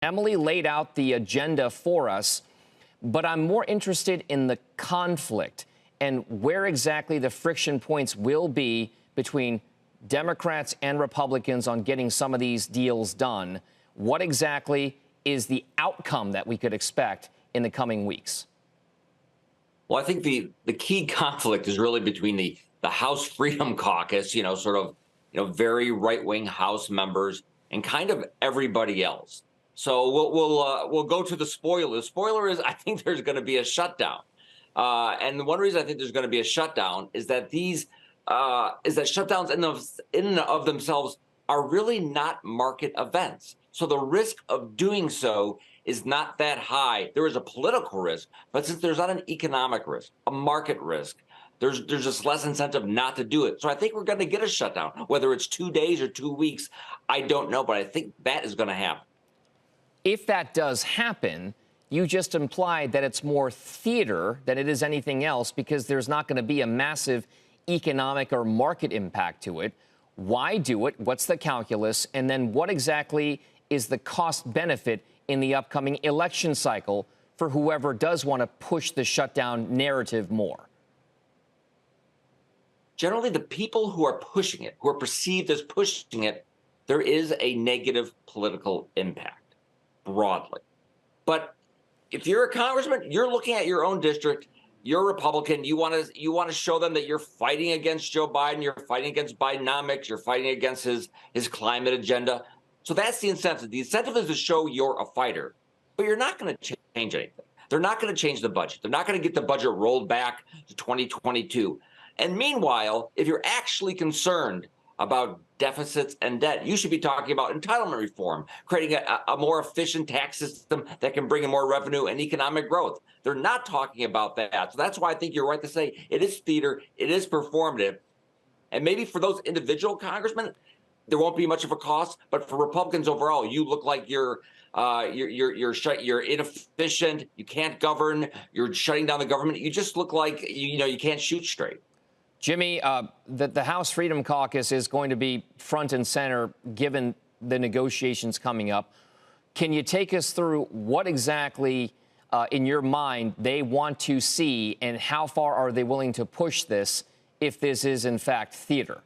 Emily laid out the agenda for us, but I'm more interested in the conflict and where exactly the friction points will be between Democrats and Republicans on getting some of these deals done. What exactly is the outcome that we could expect in the coming weeks? Well, I think the key conflict is really between the House Freedom Caucus, very right-wing House members, and kind of everybody else. So we'll go to the spoiler. The spoiler is I think there's going to be a shutdown, and one reason I think there's going to be a shutdown is that shutdowns in and of themselves are really not market events. So the risk of doing so is not that high. There is a political risk, but since there's not an economic risk, a market risk, there's just less incentive not to do it. So I think we're going to get a shutdown, whether it's 2 days or 2 weeks. I don't know, but I think that is going to happen. If that does happen, you just implied that it's more theater than it is anything else because there's not going to be a massive economic or market impact to it. Why do it? What's the calculus? And then what exactly is the cost benefit in the upcoming election cycle for whoever does want to push the shutdown narrative more? Generally, the people who are pushing it, who are perceived as pushing it, there is a negative political impact broadly. But if you're a congressman, you're looking at your own district, you're a Republican, you want to show them that you're fighting against Joe Biden, you're fighting against Bidenomics, you're fighting against his climate agenda. So that's the incentive. The incentive is to show you're a fighter, but you're not going to change anything. They're not going to change the budget. They're not going to get the budget rolled back to 2022. And meanwhile, if you're actually concerned about deficits and debt, you should be talking about entitlement reform, creating a more efficient tax system that can bring in more revenue and economic growth. They're not talking about that. So that's why I think you're right to say it is theater, it is performative. And maybe for those individual congressmen, there won't be much of a cost. But for Republicans overall, you look like you're inefficient, you can't govern, you're shutting down the government. You just look like you can't shoot straight. Jimmy, the House Freedom Caucus is going to be front and center given the negotiations coming up. Can you take us through what exactly, in your mind, they want to see and how far are they willing to push this if this is, in fact, theater?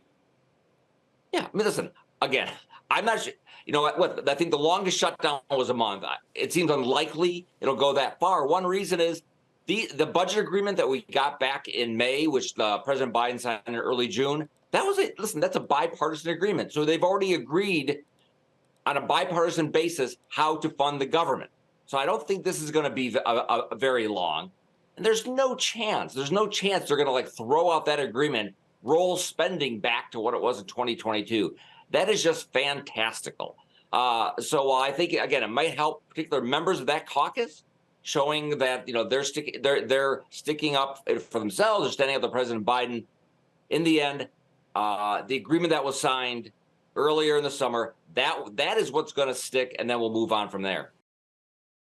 Yeah, I mean, listen, again, I'm not sure. What I think the longest shutdown was a month. It seems unlikely it'll go that far. One reason is the budget agreement that we got back in May, which President Biden signed in early June, that's a bipartisan agreement. So they've already agreed on a bipartisan basis how to fund the government. So I don't think this is going to be a very long. And there's no chance they're going to throw out that agreement, roll spending back to what it was in 2022. That is just fantastical. So I think, again, it might help particular members of that caucus, showing that they're sticking up for themselves, they're standing up to President Biden. In the end, the agreement that was signed earlier in the summer, that is what's going to stick, and then we'll move on from there.